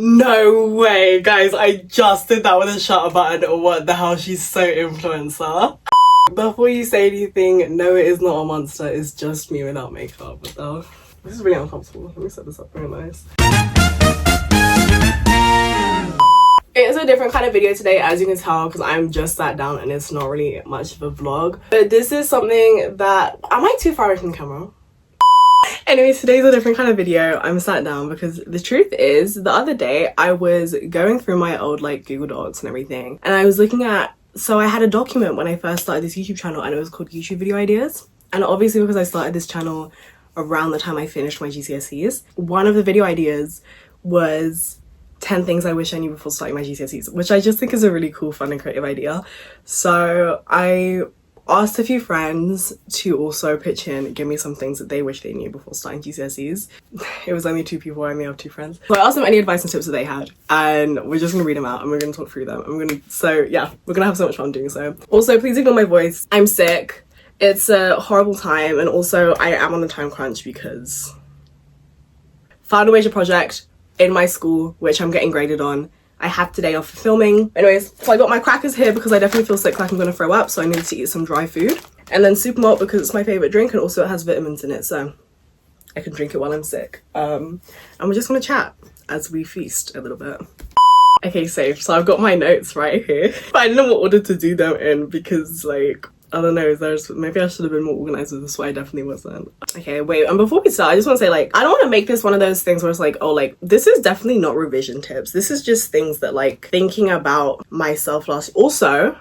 No way, guys, I just did that with a shutter button. What the hell, she's so influencer. Before you say anything, no, it is not a monster, it's just me without makeup. What the? This is really uncomfortable. Let me set this up very nice. It's a different kind of video today, as you can tell, because I'm just sat down and it's not really much of a vlog. But this is something that... Am I too far away from the camera? Anyways, today's a different kind of video. I'm sat down because the truth is, the other day I was going through my old like Google Docs and everything, and I was looking at... So I had a document when I first started this YouTube channel, and it was called YouTube Video Ideas. And obviously because I started this channel around the time I finished my GCSEs, one of the video ideas was 10 things I wish I knew before starting my GCSEs, which I just think is a really cool, fun and creative idea. So I asked a few friends to also pitch in, give me some things that they wish they knew before starting GCSEs. It was only 2 people, I only have 2 friends. So I asked them any advice and tips that they had, and we're just gonna read them out and we're gonna talk through them. So yeah, we're gonna have so much fun doing so. Also, please ignore my voice. I'm sick. It's a horrible time, and also I am on a time crunch because found a major project in my school, which I'm getting graded on. I have today off for filming. Anyways, so I got my crackers here because I definitely feel sick, like I'm gonna throw up, so I need to eat some dry food. And then super malt because it's my favorite drink, and also it has vitamins in it, so I can drink it while I'm sick. And we're just gonna chat as we feast a little bit. Okay, safe. So I've got my notes right here. But I didn't know what order to do them in because, like, I don't know, maybe I should have been more organized with this, so I definitely wasn't. Okay, wait, and before we start, I just want to say, like, I don't want to make this one of those things where it's like, oh, like, this is definitely not revision tips. This is just things that, like, thinking about myself last... Also,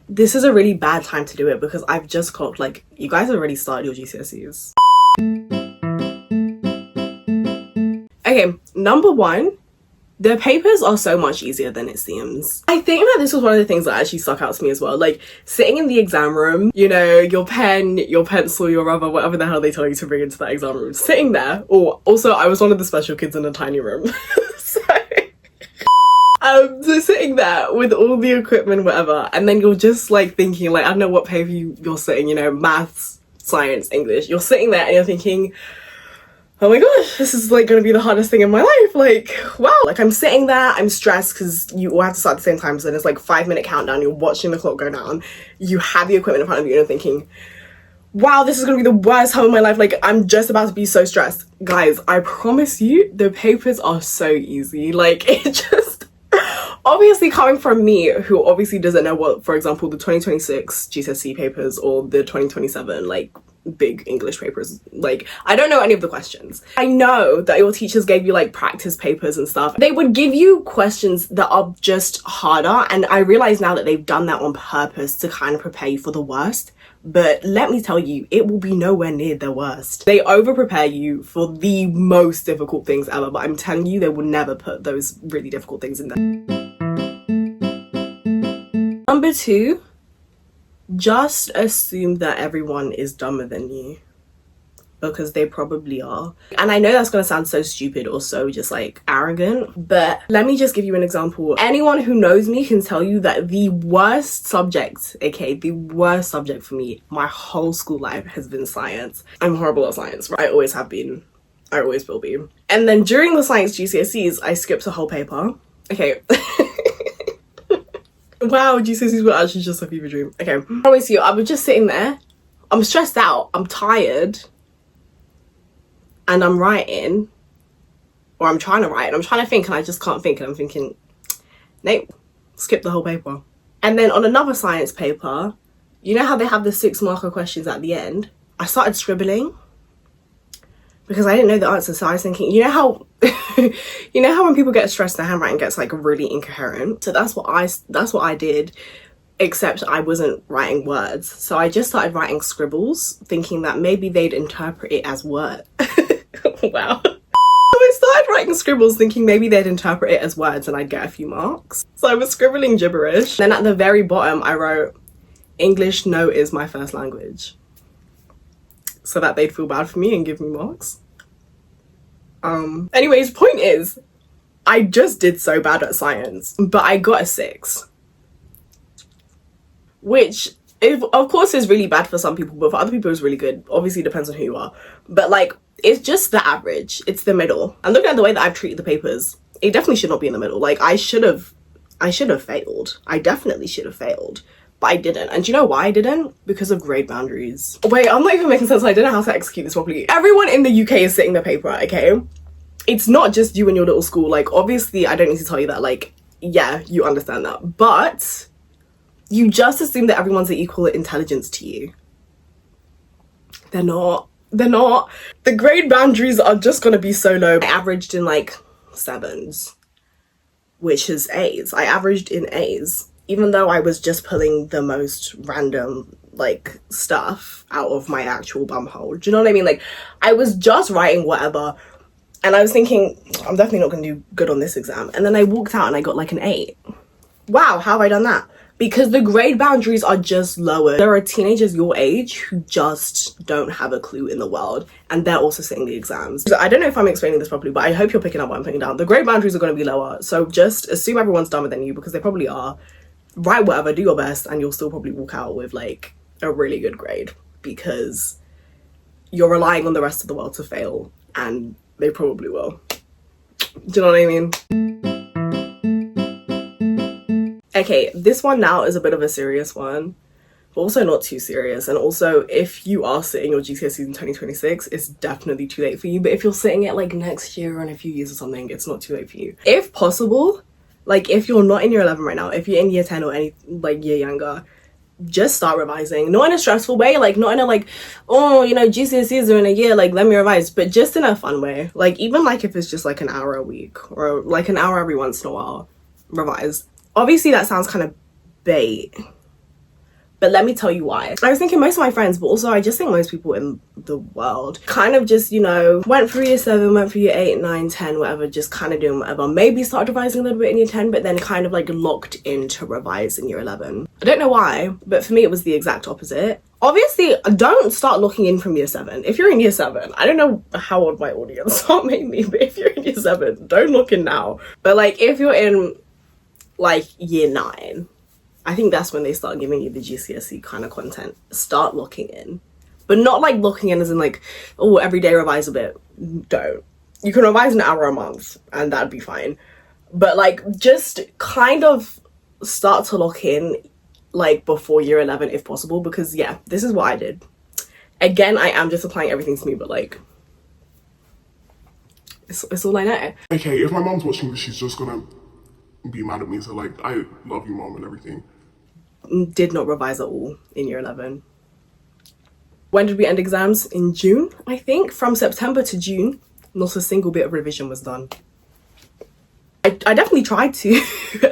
this is a really bad time to do it because I've just clocked, like, you guys already started your GCSEs. Okay, number 1. The papers are so much easier than it seems. I think that this was one of the things that actually stuck out to me as well. Like, sitting in the exam room, you know, your pen, your pencil, your rubber, whatever the hell they tell you to bring into that exam room, sitting there. Or also, I was one of the special kids in a tiny room. So sitting there with all the equipment, whatever, and then you're just like thinking, like, I don't know what paper you're sitting, you know, maths, science, English. You're sitting there and you're thinking, oh my gosh, this is like gonna be the hardest thing in my life. Like, wow. Like, I'm sitting there, I'm stressed because you all have to start at the same time, so then it's like 5-minute countdown, you're watching the clock go down, you have the equipment in front of you and you're thinking, wow, this is gonna be the worst time of my life. Like, I'm just about to be so stressed. Guys, I promise you, the papers are so easy. Like, it just... Obviously, coming from me, who obviously doesn't know what, for example, the 2026 GCSE papers or the 2027, like, big English papers, like, I don't know any of the questions. I know that your teachers gave you like practice papers and stuff. They would give you questions that are just harder, and I realize now that they've done that on purpose to kind of prepare you for the worst. But let me tell you, it will be nowhere near the worst. They over prepare you for the most difficult things ever, but I'm telling you, they will never put those really difficult things in there. Number 2, just assume that everyone is dumber than you, because they probably are. And I know that's gonna sound so stupid or so just like arrogant, but let me just give you an example. Anyone who knows me can tell you that the worst subject, okay, the worst subject for me my whole school life has been science. I'm horrible at science, right? I always have been, I always will be. And then during the science GCSEs, I skipped a whole paper. Okay. Wow, GCSEs were actually just a fever dream. Okay, I promise you, I was just sitting there. I'm stressed out, I'm tired, and I'm writing, or I'm trying to write, and I'm trying to think, and I just can't think, and I'm thinking, nope, skip the whole paper. And then on another science paper, you know how they have the 6-marker questions at the end? I started scribbling because I didn't know the answer, so I was thinking, you know how you know how when people get stressed, their handwriting gets like really incoherent? So that's what I did, except I wasn't writing words. So I just started writing scribbles, thinking that maybe they'd interpret it as words. Wow. So I started writing scribbles thinking maybe they'd interpret it as words and I'd get a few marks. So I was scribbling gibberish. Then at the very bottom, I wrote, English no is my first language, so that they'd feel bad for me and give me marks. Anyways, point is, I just did so bad at science, but I got a 6. Which, of course, is really bad for some people, but for other people it's really good. Obviously, it depends on who you are. But, like, it's just the average. It's the middle. And looking at the way that I've treated the papers, It definitely should not be in the middle. Like, I should have failed. I definitely should have failed. But I didn't. And do you know why I didn't? Because of grade boundaries. Wait, I'm not even making sense. I don't know how to execute this properly. Everyone in the UK is sitting their paper, okay? It's not just you and your little school. Like, obviously, I don't need to tell you that. Like, yeah, you understand that. But you just assume that everyone's equal intelligence to you. They're not. They're not. The grade boundaries are just gonna be so low. I averaged in like 7s, which is A's. I averaged in A's, even though I was just pulling the most random like stuff out of my actual bumhole. Do you know what I mean? Like, I was just writing whatever, and I was thinking, I'm definitely not gonna do good on this exam. And then I walked out and I got like an 8. Wow, how have I done that? Because the grade boundaries are just lower. There are teenagers your age who just don't have a clue in the world, and they're also sitting the exams. So I don't know if I'm explaining this properly, but I hope you're picking up what I'm putting down. The grade boundaries are going to be lower, so just assume everyone's dumber than you, because they probably are. Write whatever, do your best, and you'll still probably walk out with like a really good grade, because you're relying on the rest of the world to fail, and they probably will. Do you know what I mean? Okay, this one now is a bit of a serious one, but also not too serious. And also, if you are sitting your GCSEs in 2026, it's definitely too late for you. But if you're sitting it like next year or in a few years or something, it's not too late for you. If possible, like if you're not in year 11 right now, if you're in year 10 or any like year younger, just start revising. Not in a stressful way, like not in a like, oh, you know, GCSEs are in a year, like let me revise, but just in a fun way. Like even like if it's just like an hour a week or like an hour every once in a while, revise. Obviously that sounds kind of bait, but let me tell you why. I was thinking most of my friends, but also I just think most people in the world kind of just, you know, went through year 7, went through year 8, 9, 10, whatever, just kind of doing whatever. Maybe started revising a little bit in year 10, but then kind of like locked into revise in year 11. I don't know why, but for me it was the exact opposite. Obviously, don't start looking in from year 7. If you're in year 7, I don't know how old my audience are mainly, but if you're in year 7, don't look in now. But like if you're in like year 9, I think that's when they start giving you the GCSE kind of content. Start looking in, but not like looking in as in like, oh, every day revise a bit. Don't. You can revise an hour a month and that'd be fine, but like just kind of start to lock in like before year 11 if possible, because yeah, this is what I did. Again, I am just applying everything to me, but like it's all I know. Okay, if my mom's watching this, she's just gonna be mad at me, so like, I love you, mom, and everything. Did not revise at all in year 11. When did we end exams? In June, I think. From September to June, not a single bit of revision was done. I definitely tried to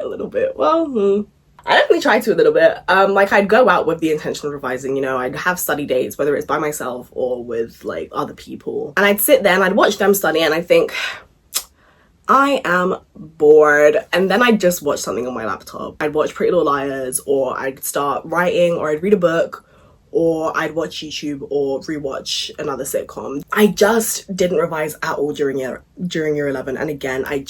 a little bit. Well, I definitely tried to a little bit. Like I'd go out with the intention of revising, you know, I'd have study dates, whether it's by myself or with like other people. And I'd sit there and I'd watch them study and I'd think, I am bored, and then I'd just watch something on my laptop. I'd watch Pretty Little Liars, or I'd start writing, or I'd read a book, or I'd watch YouTube or rewatch another sitcom. I just didn't revise at all during year 11, and again I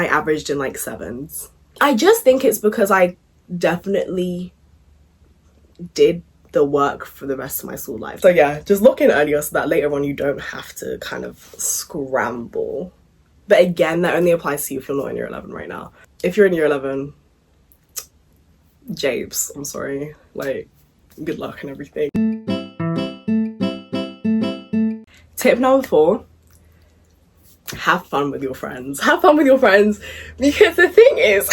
averaged in like 7s. I just think it's because I definitely did the work for the rest of my school life. So yeah, just look in earlier so that later on you don't have to kind of scramble. But again, that only applies to you if you're not in year 11 right now. If you're in year 11, Japes, I'm sorry. Like, good luck and everything. Tip number 4, have fun with your friends. Have fun with your friends, because the thing is,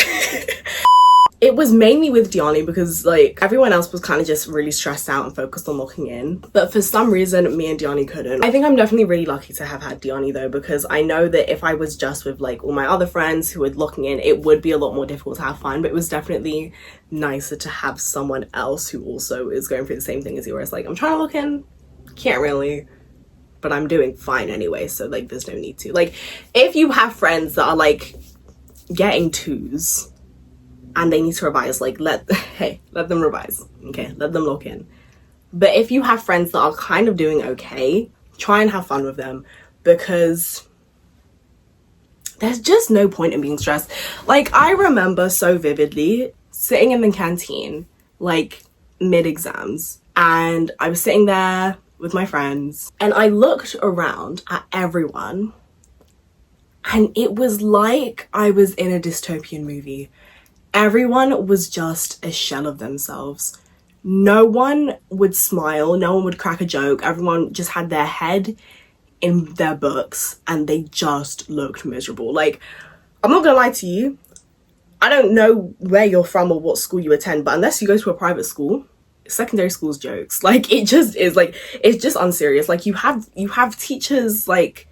it was mainly with Diani because like everyone else was kind of just really stressed out and focused on locking in. But for some reason, me and Diani couldn't. I think I'm definitely really lucky to have had Diani though, because I know that if I was just with like all my other friends who were locking in, it would be a lot more difficult to have fun. But it was definitely nicer to have someone else who also is going through the same thing as you, where it's like, I'm trying to lock in, can't really, but I'm doing fine anyway, so like there's no need to. Like if you have friends that are like getting 2s and they need to revise, like let them revise, okay, let them lock in. But if you have friends that are kind of doing okay, try and have fun with them, because there's just no point in being stressed. Like I remember so vividly sitting in the canteen like mid-exams, and I was sitting there with my friends and I looked around at everyone And it was like I was in a dystopian movie. Everyone was just a shell of themselves. No one would smile, no one would crack a joke. Everyone just had their head in their books and they just looked miserable. Like, I'm not gonna lie to you, I don't know where you're from or what school you attend, but unless you go to a private school, secondary school's jokes. Like, it just is, like, it's just unserious. Like, you have teachers, like,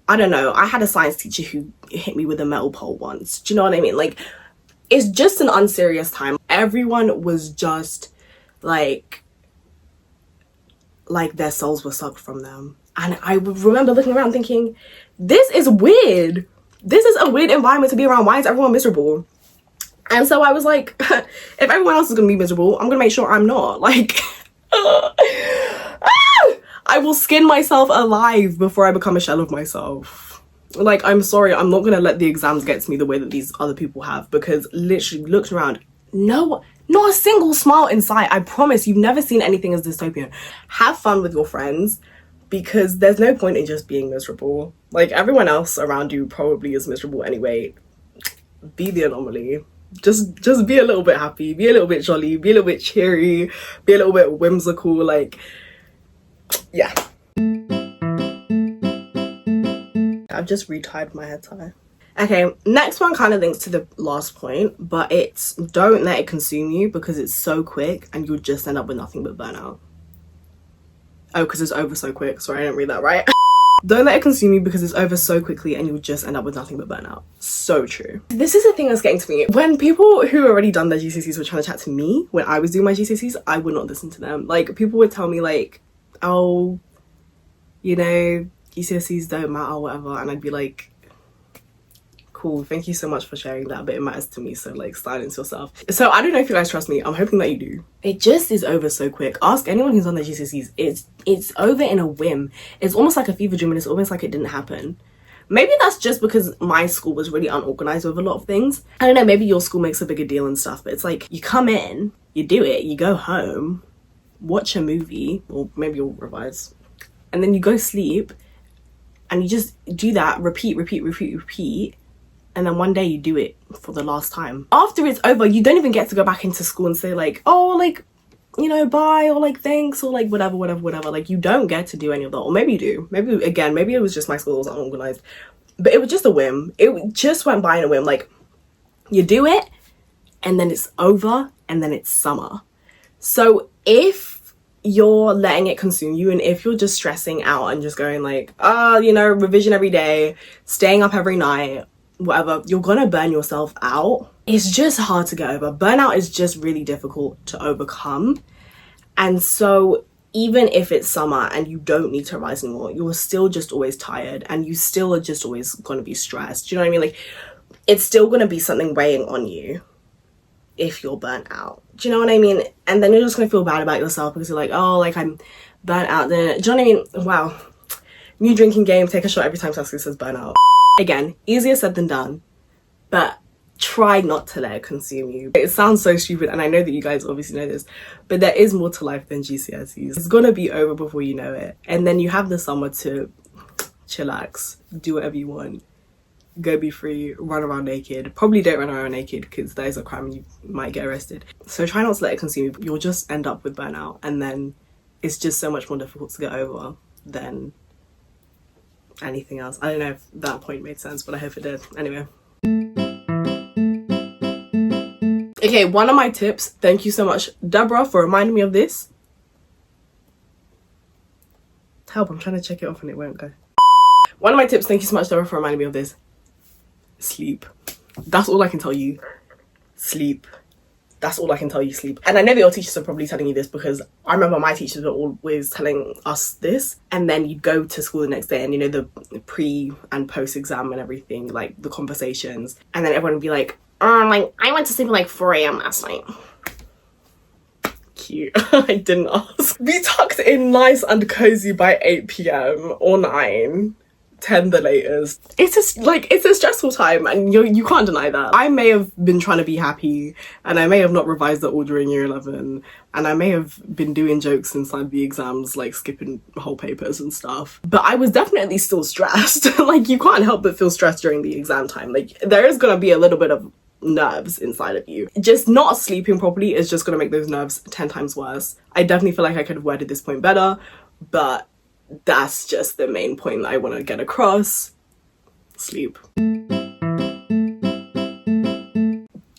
I don't know, I had a science teacher who hit me with a metal pole once. Do you know what I mean? Like, it's just an unserious time. Everyone was just like their souls were sucked from them. And I remember looking around thinking, this is weird. This is a weird environment to be around. Why is everyone miserable? And so I was like, if everyone else is gonna be miserable, I'm gonna make sure I'm not. Like, I will skin myself alive before I become a shell of myself. Like, I'm sorry, I'm not gonna let the exams get to me the way that these other people have, because literally looked around, no, not a single smile in sight. I promise you've never seen anything as dystopian. Have fun with your friends, because there's no point in just being miserable. Like, everyone else around you probably is miserable anyway. Be the anomaly. Just be a little bit happy, be a little bit jolly, be a little bit cheery, be a little bit whimsical. Like, yeah. I've just retied my head tie. Okay, next one kind of links to the last point, but it's don't let it consume you, because it's so quick and you'll just end up with nothing but burnout. Oh, because it's over so quick. Sorry, I didn't read that right. Don't let it consume you because it's over so quickly and you'll just end up with nothing but burnout. So true. This is the thing that's getting to me. When people who already done their GCSEs were trying to chat to me when I was doing my GCSEs, I would not listen to them. Like, people would tell me like, oh, you know, GCSEs don't matter, whatever. And I'd be like, cool, thank you so much for sharing that, but it matters to me, so like, silence yourself. So I don't know if you guys trust me. I'm hoping that you do. It just is over so quick. Ask anyone who's on their GCSEs. It's over in a whim. It's almost like a fever dream, and it's almost like it didn't happen. Maybe that's just because my school was really unorganized with a lot of things. I don't know, maybe your school makes a bigger deal and stuff, but it's like, you come in, you do it, you go home, watch a movie, or maybe you'll revise, and then you go sleep, and you just do that, repeat, and then one day you do it for the last time. After it's over, you don't even get to go back into school and say like, oh, like, you know, bye, or like, thanks, or like, whatever. Like, you don't get to do any of that. Or maybe you do. Maybe it was just my school was unorganized. But it was just a whim. It just went by in a whim. Like, you do it, and then it's over, and then it's summer. So if you're letting it consume you, and if you're just stressing out and just going like, you know, revision every day, staying up every night, whatever, you're gonna burn yourself out. It's just hard to get over. Burnout is just really difficult to overcome. And so even if it's summer and you don't need to revise anymore, you're still just always tired, and you still are just always gonna be stressed. Do you know what I mean? Like, it's still gonna be something weighing on you if you're burnt out. Do you know what I mean? And then you're just gonna feel bad about yourself because you're like, oh, like, I'm burnt out. Then, do you know what I mean? Wow. New drinking game, take a shot every time Saskrilla says burnout. Again, easier said than done, but try not to let it consume you. It sounds so stupid, and I know that you guys obviously know this, but there is more to life than GCSEs. It's gonna be over before you know it, and then you have the summer to chillax, do whatever you want, go be free, run around naked. Probably don't run around naked because that is a crime and you might get arrested. So try not to let it consume you. You'll just end up with burnout, and then it's just so much more difficult to get over than anything else. I don't know if that point made sense, but I hope it did. Anyway. Okay, one of my tips, thank you so much, Deborah, for reminding me of this. Help, I'm trying to check it off and it won't go. One of my tips, thank you so much, Deborah, for reminding me of this. Sleep. That's all I can tell you. Sleep. That's all I can tell you, sleep. And I know that your teachers are probably telling you this, because I remember my teachers were always telling us this. And then you'd go to school the next day and, you know, the pre and post exam and everything, like the conversations. And then everyone would be like, like, I went to sleep at like 4 a.m. last night. Cute. I didn't ask. Be tucked in nice and cozy by 8 p.m. or 9. 10 the latest. It's just like, it's a stressful time, and you can't deny that. I may have been trying to be happy, and I may have not revised at all during year 11, and I may have been doing jokes inside the exams, like skipping whole papers and stuff, but I was definitely still stressed. Like, you can't help but feel stressed during the exam time. Like, there is gonna be a little bit of nerves inside of you. Just not sleeping properly is just gonna make those nerves 10 times worse. I definitely feel like I could have worded this point better, but that's just the main point that I want to get across. Sleep.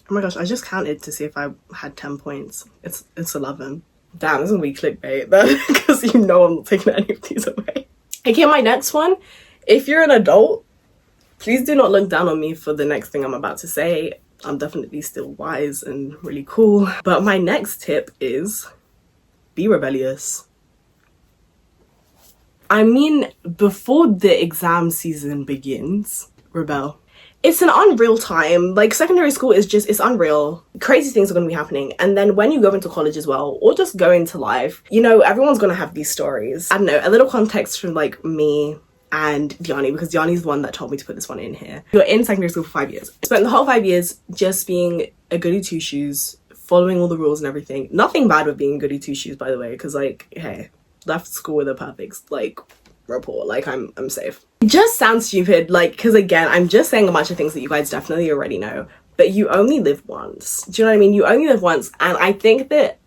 Oh my gosh, I just counted to see if I had 10 points. It's 11. Damn, this is gonna be clickbait then, because you know I'm not taking any of these away. Okay, my next one. If you're an adult, please do not look down on me for the next thing I'm about to say. I'm definitely still wise and really cool. But my next tip is be rebellious. I mean, before the exam season begins, rebel. It's an unreal time. Like, secondary school is just, it's unreal. Crazy things are going to be happening. And then when you go into college as well, or just go into life, you know, everyone's going to have these stories. I don't know, a little context from like me and Diani, because Diani's the one that told me to put this one in here. You're in secondary school for 5 years. Spent the whole 5 years just being a goody two shoes, following all the rules and everything. Nothing bad with being goody two shoes, by the way, because like, hey, left school with a perfect like report, like I'm safe. It just sounds stupid, like, because again, I'm just saying a bunch of things that you guys definitely already know, but you only live once. Do you know what I mean? You only live once, and I think that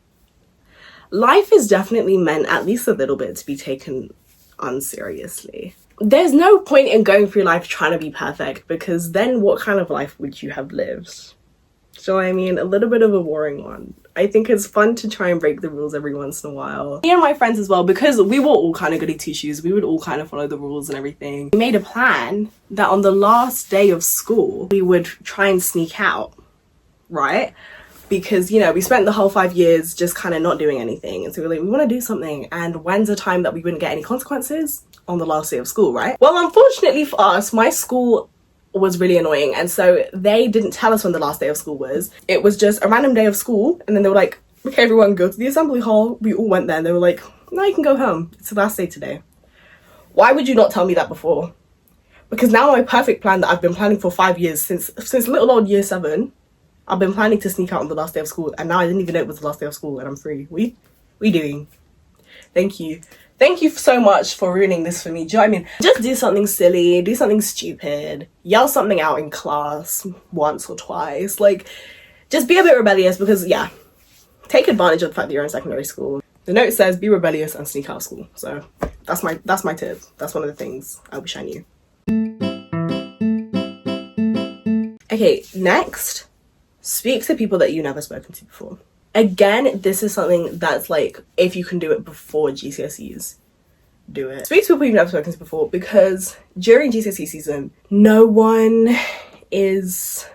life is definitely meant, at least a little bit, to be taken unseriously. There's no point in going through life trying to be perfect, because then what kind of life would you have lived? Do you know what I mean? A little bit of a boring one. I think it's fun to try and break the rules every once in a while. Me and my friends as well, because we were all kind of goody two shoes, we would all kind of follow the rules and everything. We made a plan that on the last day of school, we would try and sneak out, right? Because, you know, we spent the whole 5 years just kind of not doing anything. And so we were like, we want to do something. And when's the time that we wouldn't get any consequences? On the last day of school, right? Well, unfortunately for us, my school was really annoying, and so they didn't tell us when the last day of school was. It was just a random day of school, and then they were like, okay, everyone go to the assembly hall. We all went there, and they were like, now you can go home, it's the last day today. Why would you not tell me that before? Because now my perfect plan that I've been planning for 5 years, since little old year 7, I've been planning to sneak out on the last day of school, and now I didn't even know it was the last day of school and I'm free. We doing? Thank you. Thank you so much for ruining this for me. Do you know what I mean? Just do something silly, do something stupid, yell something out in class once or twice. Like, just be a bit rebellious, because yeah, take advantage of the fact that you're in secondary school. The note says be rebellious and sneak out of school. So that's my tip. That's one of the things I wish I knew. Okay, next, speak to people that you've never spoken to before. Again, this is something that's like, if you can do it before GCSEs, do it. Speak to people you've never spoken to before, because during GCSE season, no one is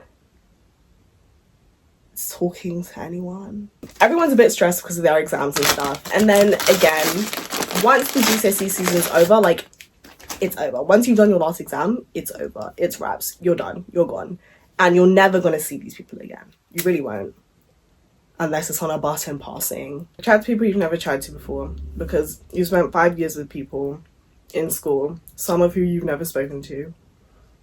talking to anyone. Everyone's a bit stressed because of their exams and stuff. And then again, once the GCSE season is over, like, it's over. Once you've done your last exam, it's over. It's wraps. You're done. You're gone. And you're never going to see these people again. You really won't. Unless it's on a bus in passing. Chat to people you've never chatted to before, because you spent 5 years with people in school, some of who you've never spoken to.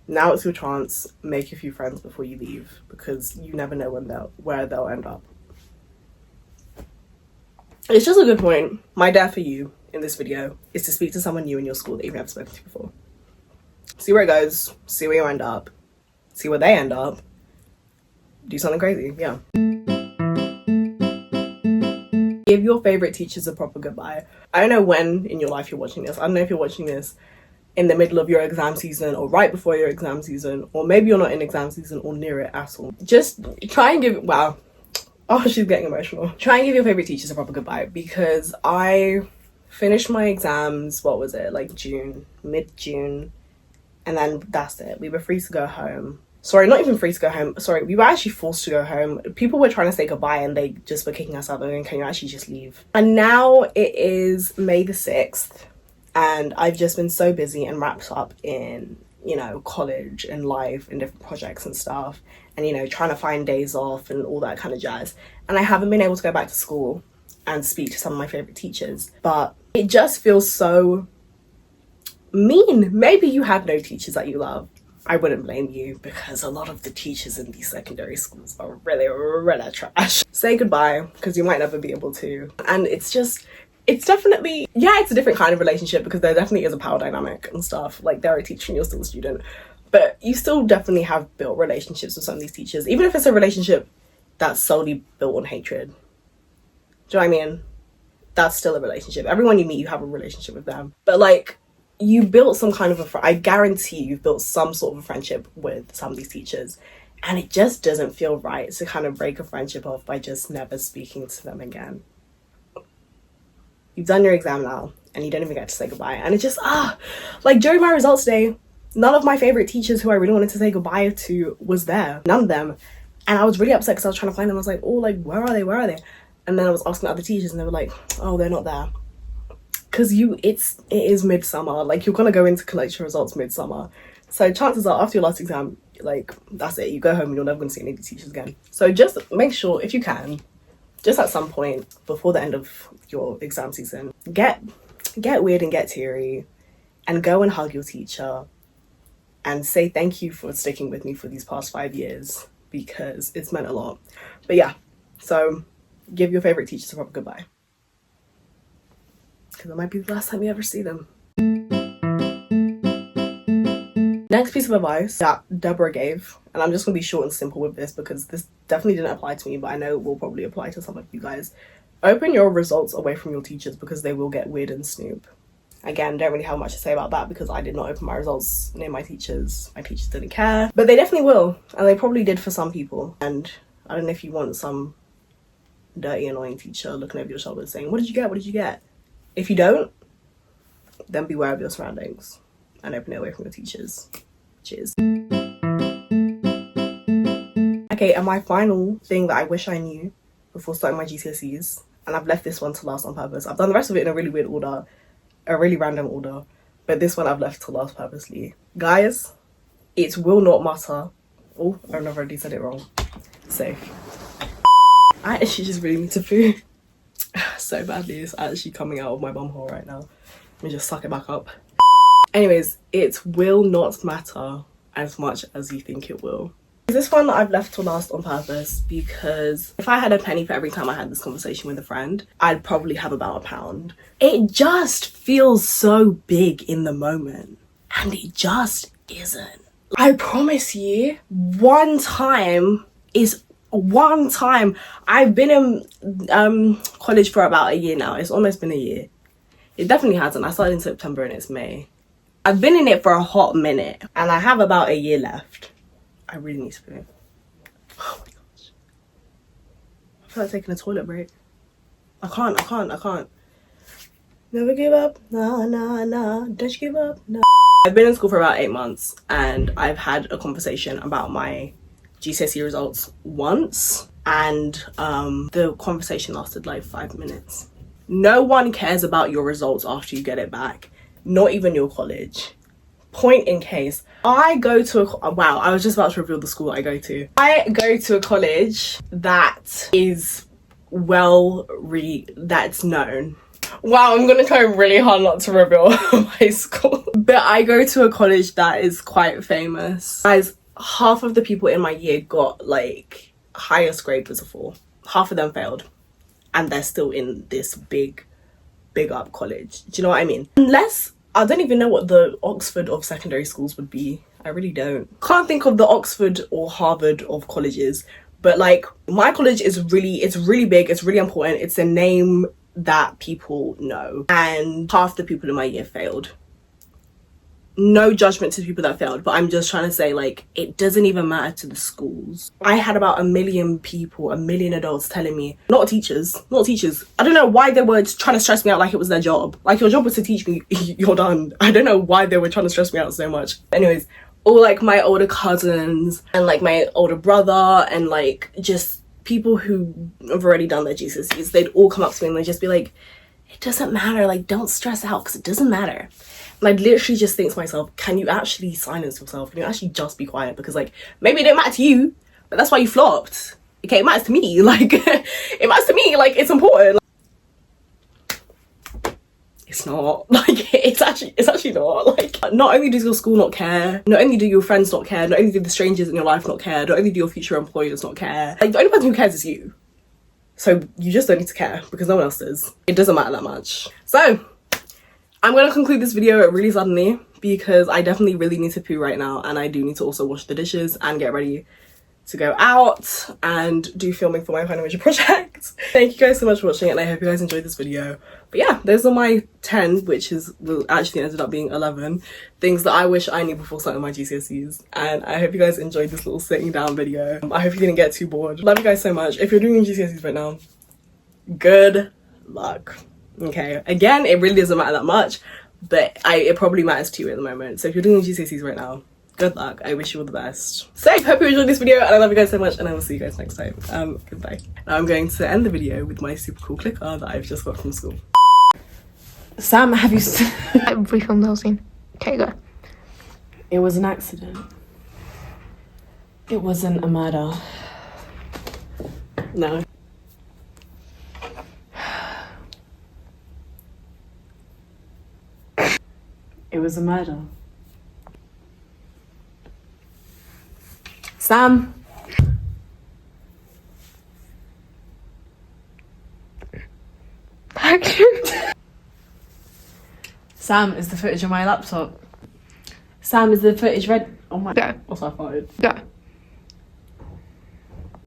Now it's your chance. Make a few friends before you leave, because you never know where they'll end up. It's just a good point. My dare for you in this video is to speak to someone new in your school that you've never spoken to before. See where it goes. See where you end up. See where they end up. Do something crazy. Yeah. Give your favorite teachers a proper goodbye. I don't know when in your life you're watching this. I don't know if you're watching this in the middle of your exam season or right before your exam season, or maybe you're not in exam season or near it at all. Just try and give, wow. Oh, she's getting emotional. Try and give your favorite teachers a proper goodbye, because I finished my exams, what was it, like June, mid-June, and then that's it. We were free to go home. Sorry, not even free to go home. Sorry, we were actually forced to go home. People were trying to say goodbye and they just were kicking us out and can you actually just leave? And now it is May the 6th and I've just been so busy and wrapped up in, you know, college and life and different projects and stuff, and, you know, trying to find days off and all that kind of jazz. And I haven't been able to go back to school and speak to some of my favorite teachers, but it just feels so mean. Maybe you had no teachers that you love. I wouldn't blame you, because a lot of the teachers in these secondary schools are really, really trash. Say goodbye, because you might never be able to. And it's definitely, yeah, it's a different kind of relationship, because there definitely is a power dynamic and stuff. Like, they're a teacher and you're still a student. But you still definitely have built relationships with some of these teachers, even if it's a relationship that's solely built on hatred. Do you know what I mean? That's still a relationship. Everyone you meet, you have a relationship with them. But like, you built some kind of I guarantee you've built some sort of a friendship with some of these teachers. And it just doesn't feel right to kind of break a friendship off by just never speaking to them again. You've done your exam now, and you don't even get to say goodbye. And it's just, like during my results day, none of my favorite teachers who I really wanted to say goodbye to was there. None of them. And I was really upset because I was trying to find them. I was like, oh, like, where are they? Where are they? And then I was asking other teachers and they were like, oh, they're not there. Because it is midsummer. Like, you're going to go into collect your results midsummer. So chances are after your last exam, like, that's it. You go home and you're never going to see any of the teachers again. So just make sure, if you can, just at some point before the end of your exam season, get weird and get teary and go and hug your teacher and say thank you for sticking with me for these past 5 years, because it's meant a lot. But yeah, so give your favorite teachers a proper goodbye, because it might be the last time you ever see them. Next piece of advice that Deborah gave, and I'm just going to be short and simple with this because this definitely didn't apply to me, but I know it will probably apply to some of you guys. Open your results away from your teachers, because they will get weird and snoop. Again, don't really have much to say about that because I did not open my results near my teachers. My teachers didn't care, but they definitely will, and they probably did for some people. And I don't know if you want some dirty, annoying teacher looking over your shoulder saying, what did you get? What did you get? If you don't, then beware of your surroundings and open it away from your teachers. Cheers. Okay, and my final thing that I wish I knew before starting my GCSEs, and I've left this one to last on purpose. I've done the rest of it in a really weird order, a really random order, but this one I've left to last purposely. Guys, it will not matter. Oh, I've already said it wrong. So, I actually just really need to poo so badly. It's actually coming out of my bumhole right now. Let me just suck it back up. Anyways, it will not matter as much as you think it will. This one I've left to last on purpose because if I had a penny for every time I had this conversation with a friend, I'd probably have about £1. It just feels so big in the moment, and it just isn't. I promise you, one time. I've been in college for about a year now. It's almost been a year. It definitely hasn't. I started in September and it's May. I've been in it for a hot minute and I have about a year left. I really need to poo. Oh my gosh. I feel like taking a toilet break. I can't. Never give up. Nah. Don't you give up. No. I've been in school for about 8 months and I've had a conversation about my GCSE results once, and the conversation lasted like 5 minutes. No one cares about your results after you get it back, not even your college. Point in case, I go to wow, I was just about to reveal the school I go to. I go to a college that is that's known. Wow, I'm gonna try really hard not to reveal my school. But I go to a college that is quite famous. Guys, half of the people in my year got like highest grade was a 4. Half of them failed, and they're still in this big up college. Do you know what I mean? Unless, I don't even know what the Oxford of secondary schools would be. I really don't. Can't think of the Oxford or Harvard of colleges, but like my college is it's really big, it's really important, it's a name that people know, and half the people in my year failed. No judgment to the people that failed, but I'm just trying to say, like, it doesn't even matter to the schools. I had about 1 million people, 1 million adults telling me, not teachers. I don't know why they were trying to stress me out like it was their job. Like, your job was to teach me, you're done. I don't know why they were trying to stress me out so much. Anyways, all like my older cousins and like my older brother and like just people who have already done their GCSEs, they'd all come up to me and they'd just be like, it doesn't matter, like, don't stress out because it doesn't matter. And I'd literally just think to myself, can you actually silence yourself? Can you actually just be quiet? Because like, maybe it didn't matter to you, but that's why you flopped. Okay, it matters to me. Like, it matters to me. Like, it's important. It's not. Like, it's actually not. Like, not only does your school not care, not only do your friends not care, not only do the strangers in your life not care, not only do your future employers not care, like, the only person who cares is you. So you just don't need to care because no one else does. It doesn't matter that much. So I'm gonna conclude this video really suddenly because I definitely really need to poo right now, and I do need to also wash the dishes and get ready to go out and do filming for my final major project. Thank you guys so much for watching, and I hope you guys enjoyed this video. But yeah, those are my 10, which actually ended up being 11 things that I wish I knew before starting my GCSEs. And I hope you guys enjoyed this little sitting down video. I hope you didn't get too bored. Love you guys so much. If you're doing your GCSEs right now, good luck. Okay, again, it really doesn't matter that much, but it probably matters to you at the moment. So if you're doing GCSEs right now, good luck. I wish you all the best. So hope you enjoyed this video, and I love you guys so much, and I will see you guys next time. Goodbye. Now I'm going to end the video with my super cool clicker that I've just got from school. Sam, have you We filmed the whole scene. Okay, go. It was an accident. It wasn't a murder. No. It was a murder. Sam. Action. Sam, is the footage on my laptop? Sam, is the footage red? Oh my Go. Also, I farted. Go.